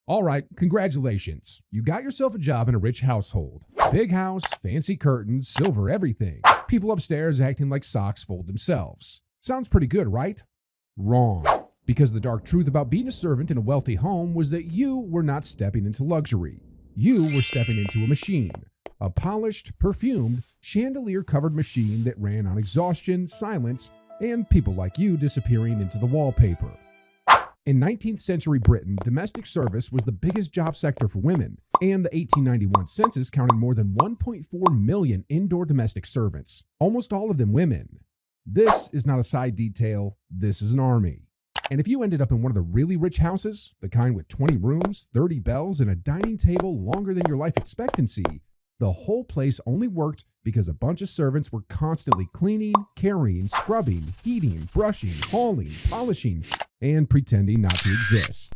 All right, congratulations. You got yourself a job in a rich household. Big house, fancy curtains, silver everything. People upstairs acting like socks fold themselves. Sounds pretty good, right? Wrong. Because the dark truth about being a servant in a wealthy home was that you were not stepping into luxury. You were stepping into a machine. A polished, perfumed, chandelier-covered machine that ran on exhaustion, silence, and people like you disappearing into the wallpaper. In 19th century Britain, domestic service was the biggest job sector for women, and the 1891 census counted more than 1.4 million indoor domestic servants, almost all of them women. This is not a side detail, this is an army. And if you ended up in one of the really rich houses, the kind with 20 rooms, 30 bells, and a dining table longer than your life expectancy, the whole place only worked because a bunch of servants were constantly cleaning, carrying, scrubbing, heating, brushing, hauling, polishing, and pretending not to exist.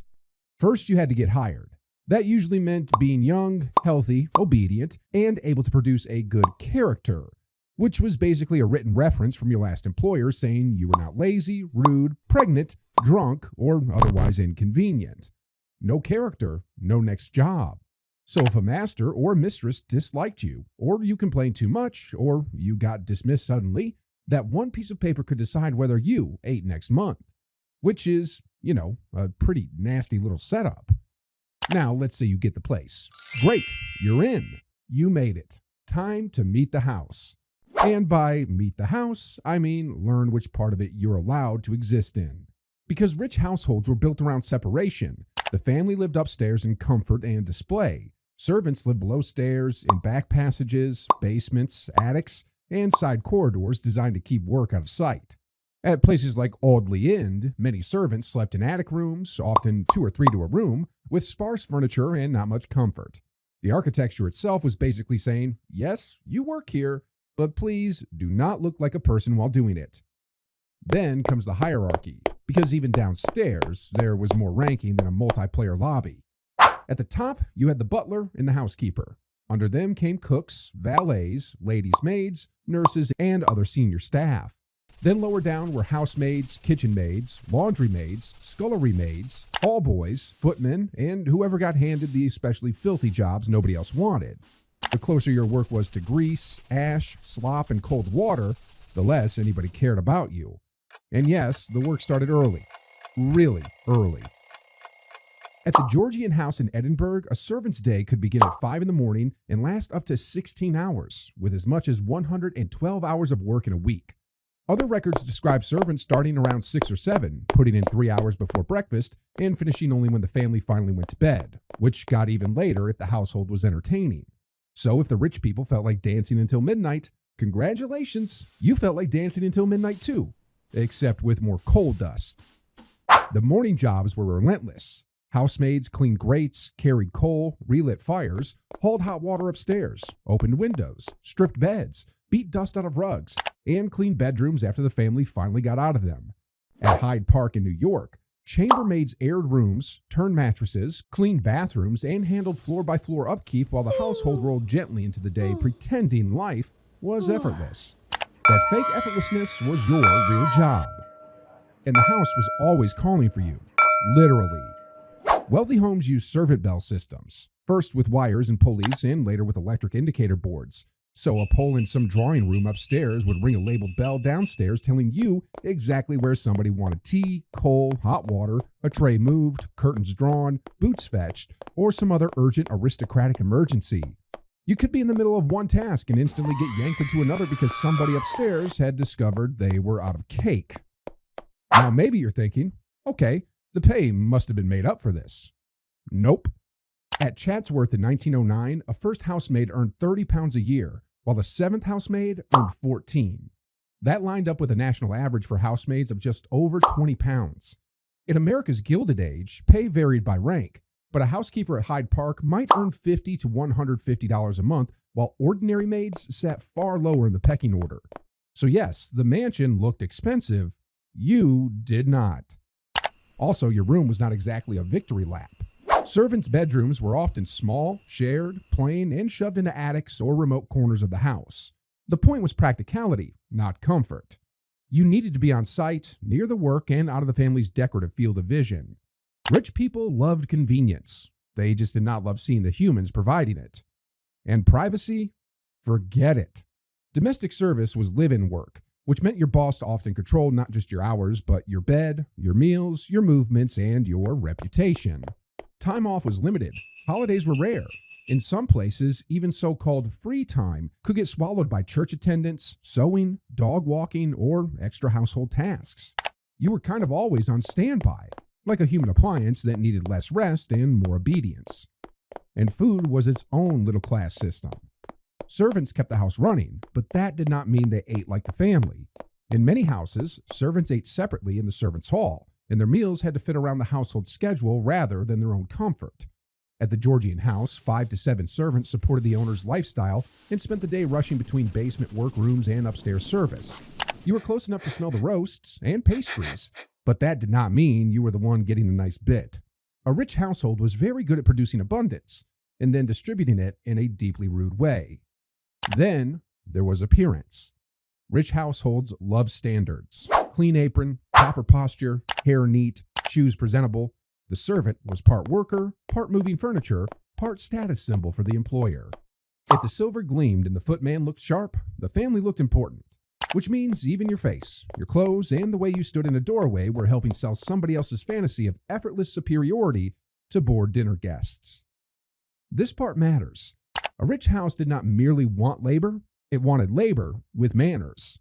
First, you had to get hired. That usually meant being young, healthy, obedient, and able to produce a good character, which was basically a written reference from your last employer saying you were not lazy, rude, pregnant, drunk, or otherwise inconvenient. No character, no next job. So if a master or a mistress disliked you, or you complained too much, or you got dismissed suddenly, that one piece of paper could decide whether you ate next month. Which is, a pretty nasty little setup. Now, let's say you get the place. Great, you're in. You made it. Time to meet the house. And by meet the house, I mean learn which part of it you're allowed to exist in. Because rich households were built around separation, the family lived upstairs in comfort and display. Servants lived below stairs, in back passages, basements, attics, and side corridors designed to keep work out of sight. At places like Audley End, many servants slept in attic rooms, often 2 or 3 to a room, with sparse furniture and not much comfort. The architecture itself was basically saying, yes, you work here, but please do not look like a person while doing it. Then comes the hierarchy, because even downstairs, there was more ranking than a multiplayer lobby. At the top, you had the butler and the housekeeper. Under them came cooks, valets, ladies' maids, nurses, and other senior staff. Then lower down were housemaids, kitchen maids, laundry maids, scullery maids, hall boys, footmen, and whoever got handed the especially filthy jobs nobody else wanted. The closer your work was to grease, ash, slop, and cold water, the less anybody cared about you. And yes, the work started early. Really early. At the Georgian house in Edinburgh, a servant's day could begin at 5 in the morning and last up to 16 hours, with as much as 112 hours of work in a week. Other records describe servants starting around 6 or 7, putting in 3 hours before breakfast, and finishing only when the family finally went to bed, which got even later if the household was entertaining. So if the rich people felt like dancing until midnight, congratulations, you felt like dancing until midnight too, except with more coal dust. The morning jobs were relentless. Housemaids cleaned grates, carried coal, relit fires, hauled hot water upstairs, opened windows, stripped beds, beat dust out of rugs, and cleaned bedrooms after the family finally got out of them. At Hyde Park in New York, chambermaids aired rooms, turned mattresses, cleaned bathrooms, and handled floor-by-floor upkeep while the household rolled gently into the day pretending life was effortless. That fake effortlessness was your real job. And the house was always calling for you, literally. Wealthy homes used servant bell systems, first with wires and pulleys and later with electric indicator boards. So a pole in some drawing room upstairs would ring a labeled bell downstairs telling you exactly where somebody wanted tea, coal, hot water, a tray moved, curtains drawn, boots fetched, or some other urgent aristocratic emergency. You could be in the middle of one task and instantly get yanked into another because somebody upstairs had discovered they were out of cake. Now maybe you're thinking, okay, the pay must have been made up for this. Nope. At Chatsworth in 1909, a first housemaid earned £30 a year, while the seventh housemaid earned 14. That lined up with a national average for housemaids of just over £20. In America's Gilded Age, pay varied by rank, but a housekeeper at Hyde Park might earn $50 to $150 a month, while ordinary maids sat far lower in the pecking order. So yes, the mansion looked expensive. You did not. Also, your room was not exactly a victory lap. Servants' bedrooms were often small, shared, plain, and shoved into attics or remote corners of the house. The point was practicality, not comfort. You needed to be on site, near the work, and out of the family's decorative field of vision. Rich people loved convenience. They just did not love seeing the humans providing it. And privacy? Forget it. Domestic service was live-in work, which meant your boss often controlled not just your hours, but your bed, your meals, your movements, and your reputation. Time off was limited. Holidays were rare. In some places, even so-called free time could get swallowed by church attendance, sewing, dog walking, or extra household tasks. You were kind of always on standby, like a human appliance that needed less rest and more obedience. And food was its own little class system. Servants kept the house running, but that did not mean they ate like the family. In many houses, servants ate separately in the servants' hall, and their meals had to fit around the household schedule rather than their own comfort. At the Georgian house, 5 to 7 servants supported the owner's lifestyle and spent the day rushing between basement workrooms and upstairs service. You were close enough to smell the roasts and pastries, but that did not mean you were the one getting the nice bit. A rich household was very good at producing abundance and then distributing it in a deeply rude way. Then there was appearance. Rich households loved standards. Clean apron, proper posture, hair neat, shoes presentable. The servant was part worker, part moving furniture, part status symbol for the employer. If the silver gleamed and the footman looked sharp, the family looked important. Which means even your face, your clothes, and the way you stood in a doorway were helping sell somebody else's fantasy of effortless superiority to bored dinner guests. This part matters. A rich house did not merely want labor, it wanted labor with manners.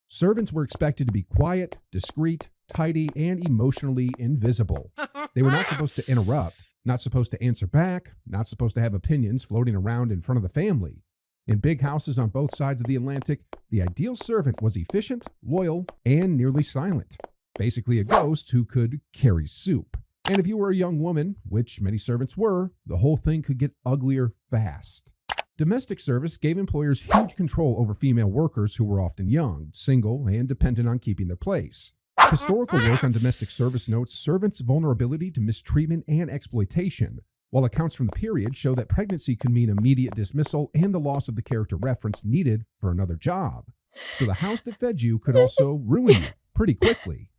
Servants were expected to be quiet, discreet, tidy, and emotionally invisible. They were not supposed to interrupt, not supposed to answer back, not supposed to have opinions floating around in front of the family. In big houses on both sides of the Atlantic, the ideal servant was efficient, loyal, and nearly silent. Basically a ghost who could carry soup. And if you were a young woman, which many servants were, the whole thing could get uglier fast. Domestic service gave employers huge control over female workers who were often young, single, and dependent on keeping their place. Historical work on domestic service notes servants' vulnerability to mistreatment and exploitation, while accounts from the period show that pregnancy could mean immediate dismissal and the loss of the character reference needed for another job. So the house that fed you could also ruin you pretty quickly.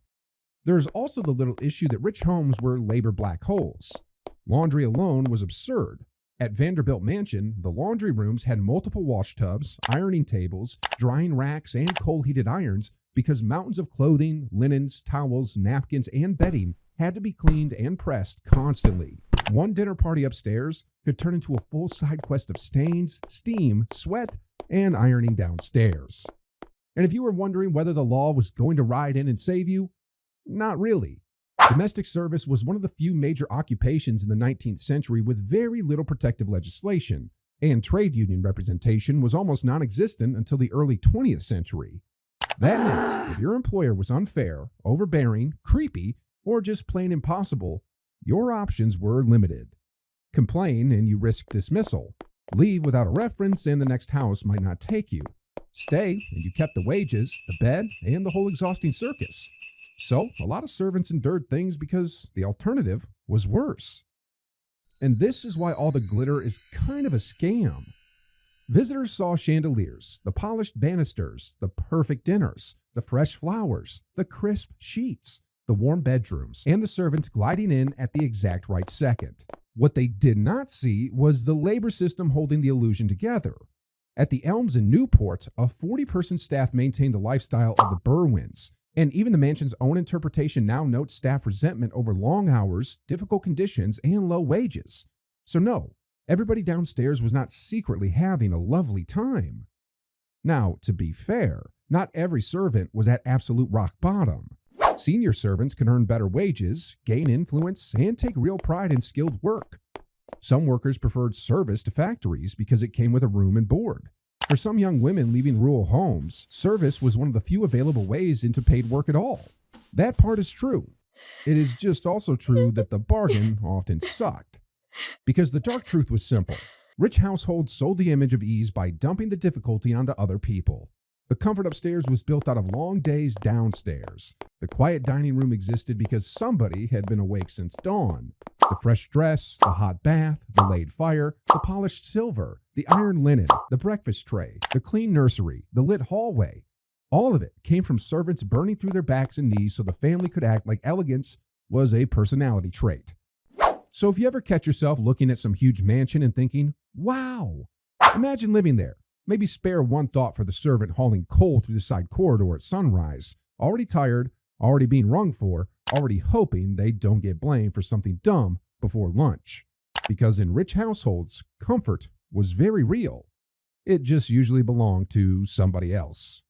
There's also the little issue that rich homes were labor black holes. Laundry alone was absurd. At Vanderbilt Mansion, the laundry rooms had multiple wash tubs, ironing tables, drying racks, and coal-heated irons because mountains of clothing, linens, towels, napkins, and bedding had to be cleaned and pressed constantly. One dinner party upstairs could turn into a full side quest of stains, steam, sweat, and ironing downstairs. And if you were wondering whether the law was going to ride in and save you, not really. Domestic service was one of the few major occupations in the 19th century with very little protective legislation, and trade union representation was almost non-existent until the early 20th century. That meant if your employer was unfair, overbearing, creepy, or just plain impossible, your options were limited. Complain and you risked dismissal. Leave without a reference and the next house might not take you. Stay and you kept the wages, the bed, and the whole exhausting circus. So, a lot of servants endured things because the alternative was worse. And this is why all the glitter is kind of a scam. Visitors saw chandeliers, the polished banisters, the perfect dinners, the fresh flowers, the crisp sheets, the warm bedrooms, and the servants gliding in at the exact right second. What they did not see was the labor system holding the illusion together. At the Elms in Newport, a 40-person staff maintained the lifestyle of the Berwins. And even the mansion's own interpretation now notes staff resentment over long hours, difficult conditions, and low wages. So no, everybody downstairs was not secretly having a lovely time. Now, to be fair, not every servant was at absolute rock bottom. Senior servants can earn better wages, gain influence, and take real pride in skilled work. Some workers preferred service to factories because it came with a room and board. For some young women leaving rural homes, service was one of the few available ways into paid work at all. That part is true. It is just also true that the bargain often sucked. Because the dark truth was simple. Rich households sold the image of ease by dumping the difficulty onto other people. The comfort upstairs was built out of long days downstairs. The quiet dining room existed because somebody had been awake since dawn. The fresh dress, the hot bath, the laid fire, the polished silver, the iron linen, the breakfast tray, the clean nursery, the lit hallway. All of it came from servants burning through their backs and knees so the family could act like elegance was a personality trait. So if you ever catch yourself looking at some huge mansion and thinking, wow, imagine living there. Maybe spare one thought for the servant hauling coal through the side corridor at sunrise, already tired, already being rung for, already hoping they don't get blamed for something dumb before lunch. Because in rich households, comfort was very real. It just usually belonged to somebody else.